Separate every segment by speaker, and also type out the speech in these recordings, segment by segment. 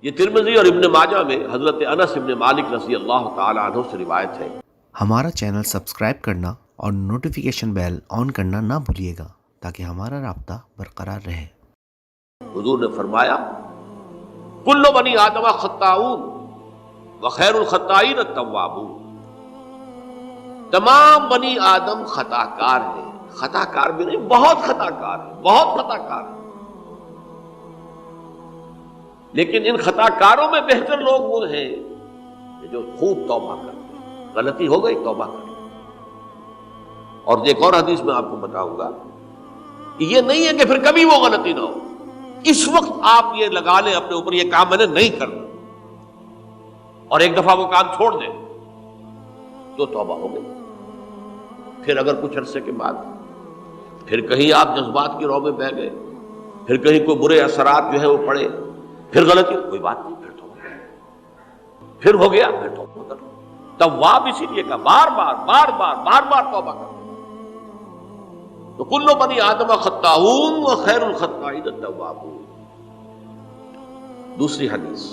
Speaker 1: یہ ترمذی اور ابن ماجہ میں حضرت انس ابن مالک رضی اللہ تعالی عنہ سے روایت ہے۔
Speaker 2: ہمارا چینل سبسکرائب کرنا اور نوٹیفیکیشن بیل آن کرنا نہ بھولیے گا تاکہ ہمارا رابطہ برقرار رہے۔
Speaker 1: حضور نے فرمایا کل بنی آدم خطاؤون وخیر الخطائین التوابون، تمام بنی آدم خطا کار ہیں، خطا کار بھی نہیں، بہت خطا کار ہیں، بہت خطا کار ہیں، لیکن ان خطا کاروں میں بہتر لوگ وہ ہیں کہ جو خوب توبہ کرتے ہیں، غلطی ہو گئی توبہ کرتے ہیں۔ اور ایک اور حدیث میں آپ کو بتاؤں گا کہ یہ نہیں ہے کہ پھر کبھی وہ غلطی نہ ہو، اس وقت آپ یہ لگا لیں اپنے اوپر یہ کام میں نے نہیں کرنا، اور ایک دفعہ وہ کام چھوڑ دیں تو توبہ ہو گئی۔ پھر اگر کچھ عرصے کے بعد پھر کہیں آپ جذبات کی رو میں بہہ گئے، پھر کہیں کوئی برے اثرات جو ہے وہ پڑے، پھر غلطی، کوئی بات نہیں، پھر توبہ، پھر ہو گیا، پھر توبہ کرو۔ تواب اسی لیے کہا بار بار بار بار بار بار توبہ کرو۔ تو کل بنی آدم خطاؤون وخیر الخطائین التوابون۔ دوسری حدیث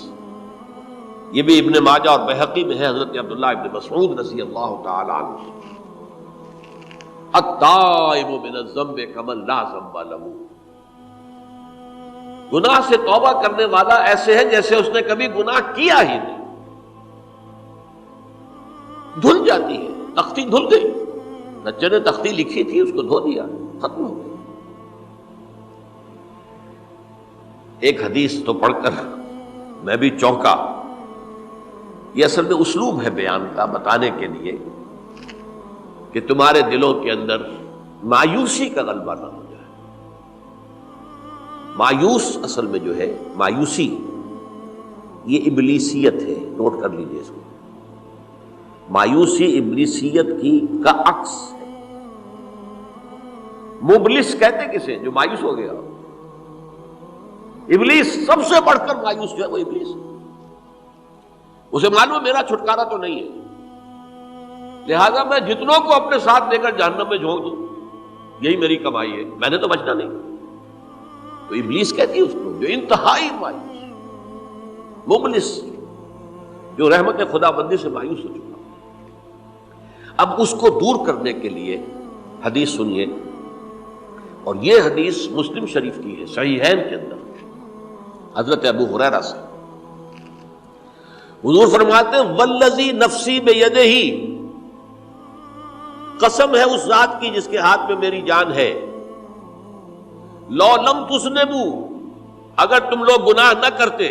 Speaker 1: یہ بھی ابن ماجہ اور بہقی میں ہے، حضرت عبداللہ ابن مسعود رضی اللہ تعالی عنہ، التائب من الذنب کمن لا ذنب له، گناہ سے توبہ کرنے والا ایسے ہے جیسے اس نے کبھی گناہ کیا ہی نہیں۔ دھل جاتی ہے، تختی دھل گئی، بچے نے تختی لکھی تھی اس کو دھو دیا، ختم ہو گئی۔ ایک حدیث تو پڑھ کر میں بھی چونکا، یہ اصل میں اسلوب ہے بیان کا، بتانے کے لیے کہ تمہارے دلوں کے اندر مایوسی کا غلبہ نہ ہو جائے۔ مایوس اصل میں جو ہے مایوسی یہ ابلیسیت ہے، نوٹ کر لیجئے اس کو۔ مایوسی ابلیسیت کا عکس ہے۔ مبلس کہتے کسے جو مایوس ہو گیا؟ ابلیس سب سے بڑھ کر مایوس جو ہے وہ ابلیس ہے۔ اسے معلوم ہے میرا چھٹکارا تو نہیں ہے، لہذا میں جتنوں کو اپنے ساتھ لے کر جہنم میں جھونک دوں یہی میری کمائی ہے، میں نے تو بچنا نہیں۔ تو ابلیس کہتی ہے اس کو جو انتہائی مایوس، مبلس، جو رحمت خدا بندی سے مایوس ہو چکا۔ اب اس کو دور کرنے کے لیے حدیث سنیے، اور یہ حدیث مسلم شریف کی ہے، صحیحین کے اندر، حضرت ابو ہریرہ سے۔ حضور فرماتے ہیں والذی نفسی بیدہ، قسم ہے اس ذات کی جس کے ہاتھ میں میری جان ہے، لو لم تذنبوا، اگر تم لوگ گناہ نہ کرتے،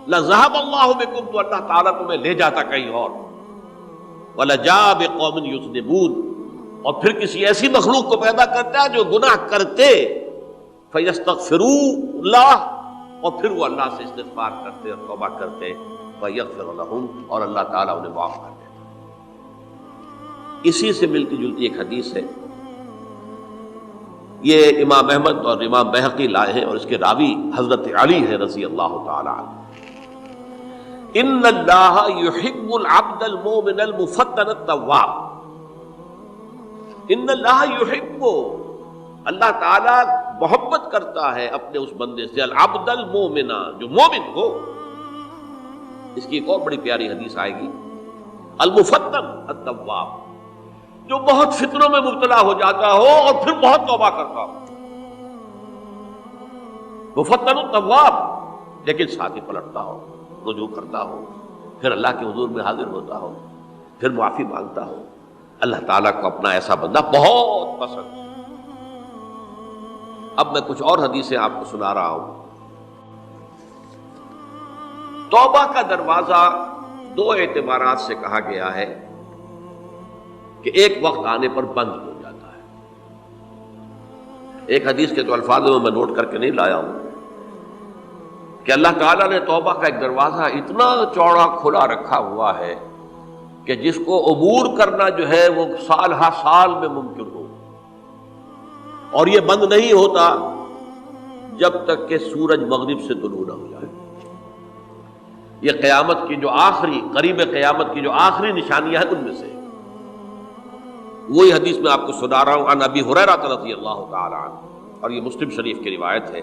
Speaker 1: لذهب اللہ بکم، تو اللہ تعالیٰ تمہیں لے جاتا کہیں اور، وَلَجَاءَ بِقَوْمٍ يُذْنِبُونَ، اور پھر کسی ایسی مخلوق کو پیدا کرتا ہے جو گناہ کرتے، فَيَسْتَغْفِرُوا اللَّهَ، اور پھر وہ اللہ سے استغفار کرتے اور توبہ کرتے، فَيَغْفِرُ لَهُمْ، اور اللہ تعالیٰ انہیں معاف کر دیتا۔ اسی سے ملتی جلتی ایک حدیث ہے، یہ امام احمد اور امام بہقی لائے ہیں، اور اس کے راوی حضرت علی ہے رضی اللہ تعالی عنہ۔ ان اللہ یحب العبد المؤمن المفتن التواب، ان اللہ یحب، اللہ تعالیٰ محبت کرتا ہے اپنے اس بندے سے، العبد المؤمن، جو مومن ہو۔ اس کی ایک اور بڑی پیاری حدیث آئے گی، المفتن التواب، جو بہت فتنوں میں مبتلا ہو جاتا ہو اور پھر بہت توبہ کرتا ہو، مفتن التواب، لیکن ساتھ ہی پلٹتا ہو، رجوع کرتا ہو، پھر اللہ کے حضور میں حاضر ہوتا ہو، پھر معافی مانگتا ہو۔ اللہ تعالیٰ کو اپنا ایسا بندہ بہت پسند ہے۔ اب میں کچھ اور حدیثیں آپ کو سنا رہا ہوں۔ توبہ کا دروازہ دو اعتبارات سے کہا گیا ہے کہ ایک وقت آنے پر بند ہو جاتا ہے۔ ایک حدیث کے تو الفاظ میں نوٹ کر کے نہیں لایا ہوں کہ اللہ تعالیٰ نے توبہ کا ایک دروازہ اتنا چوڑا کھلا رکھا ہوا ہے کہ جس کو عبور کرنا جو ہے وہ سال ہا سال میں ممکن ہو، اور یہ بند نہیں ہوتا جب تک کہ سورج مغرب سے طلوع نہ ہو جائے۔ یہ قیامت کی جو آخری، قریب قیامت کی جو آخری نشانیاں ہیں ان میں سے وہی حدیث میں آپ کو سنا رہا ہوں، عن ابی ہریرہ رضی اللہ تعالی عنہ، اور یہ مسلم شریف کی روایت ہے۔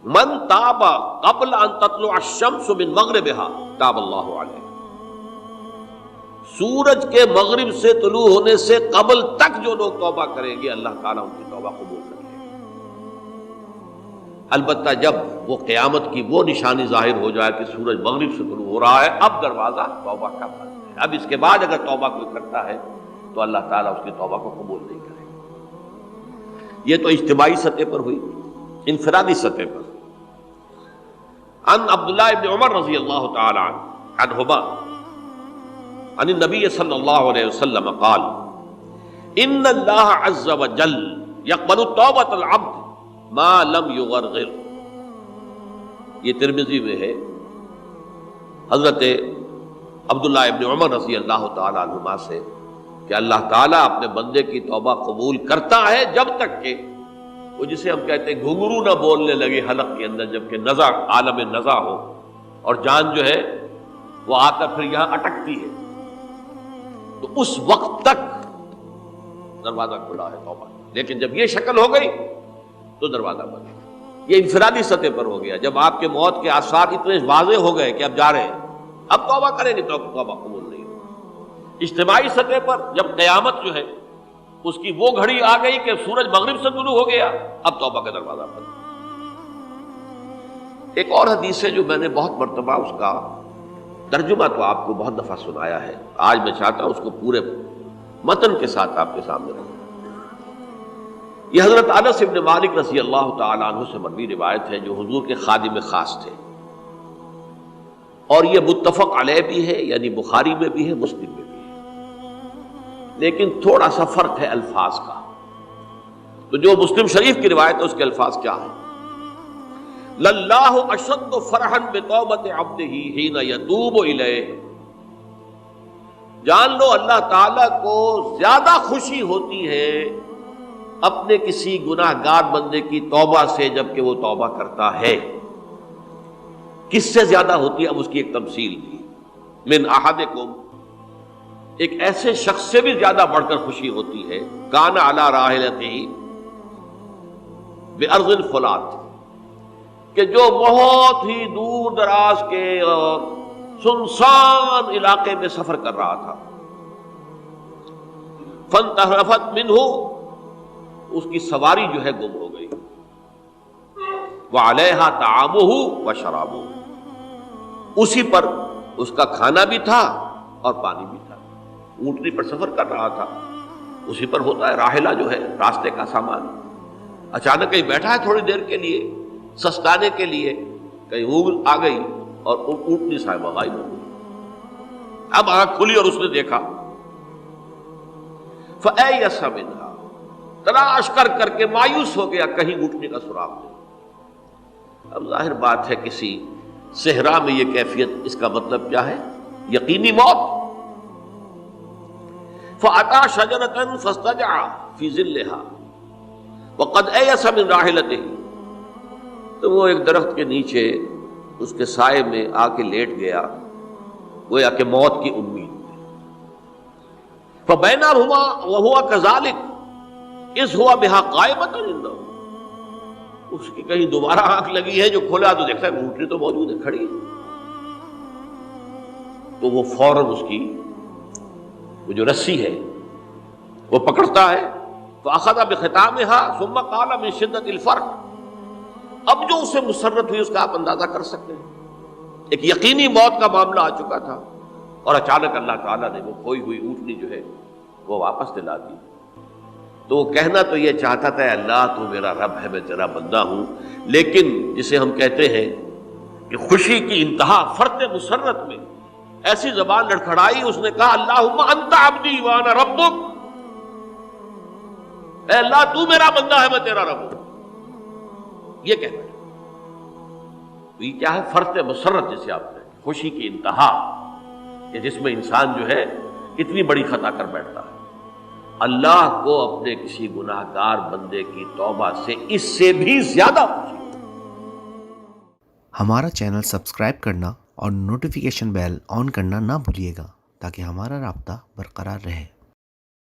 Speaker 1: من تاب قبل ان تطلع الشمس من مغربها تاب اللہ علیہ، سورج کے مغرب سے طلوع ہونے سے قبل تک جو لوگ توبہ کریں گے اللہ تعالیٰ ان کی توبہ قبول کرے گا۔ البتہ جب وہ قیامت کی وہ نشانی ظاہر ہو جائے کہ سورج مغرب سے طلوع ہو رہا ہے، اب دروازہ توبہ کا بند ہے، اب اس کے بعد اگر توبہ کوئی کرتا ہے تو اللہ تعالیٰ اس کی توبہ کو قبول نہیں کرے گا۔ یہ تو اجتماعی سطح پر ہوئی۔ انفرادی سطح پر عن عبداللہ ابن عمر رضی اللہ تعالی عنہما عن النبی صلی اللہ علیہ وسلم قال ان اللہ عز وجل یقبل توبۃ العبد ما لم یغرغر۔ یہ ترمذی میں ہے، حضرت عبداللہ ابن عمر رضی اللہ تعالی عنہما سے کہ اللہ تعالیٰ اپنے بندے کی توبہ قبول کرتا ہے جب تک کہ وہ جسے ہم کہتے ہیں گھنگرو نہ بولنے لگے حلق کے اندر، جبکہ نزع عالم نزع ہو اور جان جو ہے وہ آ کر پھر یہاں اٹکتی ہے، تو اس وقت تک دروازہ کھلا ہے توبہ۔ لیکن جب یہ شکل ہو گئی تو دروازہ بند ہے۔ یہ انفرادی سطح پر ہو گیا، جب آپ کے موت کے آثار اتنے واضح ہو گئے کہ اب جا رہے ہیں، اب توبہ کریں گے تو توبہ قبول نہیں ہوگی۔ اجتماعی سطح پر جب قیامت جو ہے اس کی وہ گھڑی آ گئی کہ سورج مغرب سے طلوع ہو گیا، اب توبہ کا دروازہ بند۔ ایک اور حدیث ہے جو میں نے بہت مرتبہ اس کا ترجمہ تو آپ کو بہت دفعہ سنایا ہے، آج میں چاہتا ہوں اس کو پورے متن کے ساتھ آپ کے سامنے رکھوں۔ یہ حضرت انس بن مالک رضی اللہ تعالی عنہ سے مروی روایت ہے، جو حضور کے خادم خاص تھے، اور یہ متفق علیہ بھی ہے، یعنی بخاری میں بھی ہے، مسلم میں بھی ہے، لیکن تھوڑا سا فرق ہے الفاظ کا۔ تو جو مسلم شریف کی روایت ہے اس کے الفاظ کیا ہیں؟ للہ اشد فرحا بتوبۃ عبدہ حین یتوب الیہ۔ جان لو اللہ تعالیٰ کو زیادہ خوشی ہوتی ہے اپنے کسی گناہ گار بندے کی توبہ سے جب کہ وہ توبہ کرتا ہے۔ کس سے زیادہ ہوتی ہے؟ اب اس کی ایک تمثیل دی، من احدکم، ایک ایسے شخص سے بھی زیادہ بڑھ کر خوشی ہوتی ہے، کان علی راحلتہ بارض الفلات، کہ جو بہت ہی دور دراز کے اور سنسان علاقے میں سفر کر رہا تھا، فانتحرفت منہ، اس کی سواری جو ہے گم ہو گئی، وعلیہا طعامہ وشرابہ، اسی پر اس کا کھانا بھی تھا اور پانی بھی تھا، اونٹنی پر سفر کر رہا تھا، اسی پر ہوتا ہے راحلہ جو ہے راستے کا سامان، اچانک کہیں بیٹھا ہے تھوڑی دیر کے لیے سستانے کے لیے، کہیں اونگل آ گئی اور اونٹنی صاحبہ غائب ہو گئی۔ اب آنکھ کھلی اور اس نے دیکھا، فَأَيَّسَ مِنْهَا، تلاش کر کر کے مایوس ہو گیا، کہیں اونٹنی کا سراغ نہیں۔ اب ظاہر بات ہے کسی صحرا میں یہ کیفیت، اس کا مطلب کیا ہے؟ یقینی موت۔ فَأَتَى شَجَرَةً فَاسْتَجَعَ فِي ظِلِّهَا وَقَدْ أَيَسَ مِنْ رَاحِلَتِهِ، تو وہ ایک درخت کے نیچے اس کے سائے میں آ کے لیٹ گیا، گویا کہ موت کی امید میں۔ فَبَيْنَهُمَا وَهُوَ كَذَلِكَ إِذْ هُوَ بِهَا قَائِمَةٌ عِندَهُ، اس کی کہیں دوبارہ آنکھ لگی ہے، جو کھولا تو دیکھتا ہے اونٹنی تو موجود ہے، کھڑی ہے، تو وہ فوراً اس کی وہ جو رسی ہے وہ پکڑتا ہے، فَأَخَذَ بِخِتَامِهَا ثُمَّ قَالَ مِن شِدَّةِ الْفَرْقِ، اب جو اسے مسرت ہوئی اس کا آپ اندازہ کر سکتے ہیں، ایک یقینی موت کا معاملہ آ چکا تھا، اور اچانک اللہ تعالیٰ نے وہ کھوئی ہوئی اونٹنی جو ہے وہ واپس دلا دی۔ تو وہ کہنا تو یہ چاہتا تھا، اللہ تو میرا رب ہے، میں تیرا بندہ ہوں، لیکن جسے ہم کہتے ہیں کہ خوشی کی انتہا فرط مسرت میں ایسی زبان لڑکھڑائی، اس نے کہا اللہم انت عبدی وانا ربک، اے اللہ تو میرا بندہ ہے، میں تیرا رب ہوں، یہ کہنا ہے۔ تو یہ کیا ہے؟ فرط مسرت جسے آپ کہتے ہیں، خوشی کی انتہا، کہ جس میں انسان جو ہے اتنی بڑی خطا کر بیٹھتا ہے۔ اللہ کو اپنے کسی گناہ گار بندے کی توبہ سے اس سے بھی زیادہ خوشی۔
Speaker 2: ہمارا چینل سبسکرائب کرنا اور نوٹیفیکیشن بیل آن کرنا نہ بھولیے گا تاکہ ہمارا رابطہ برقرار رہے۔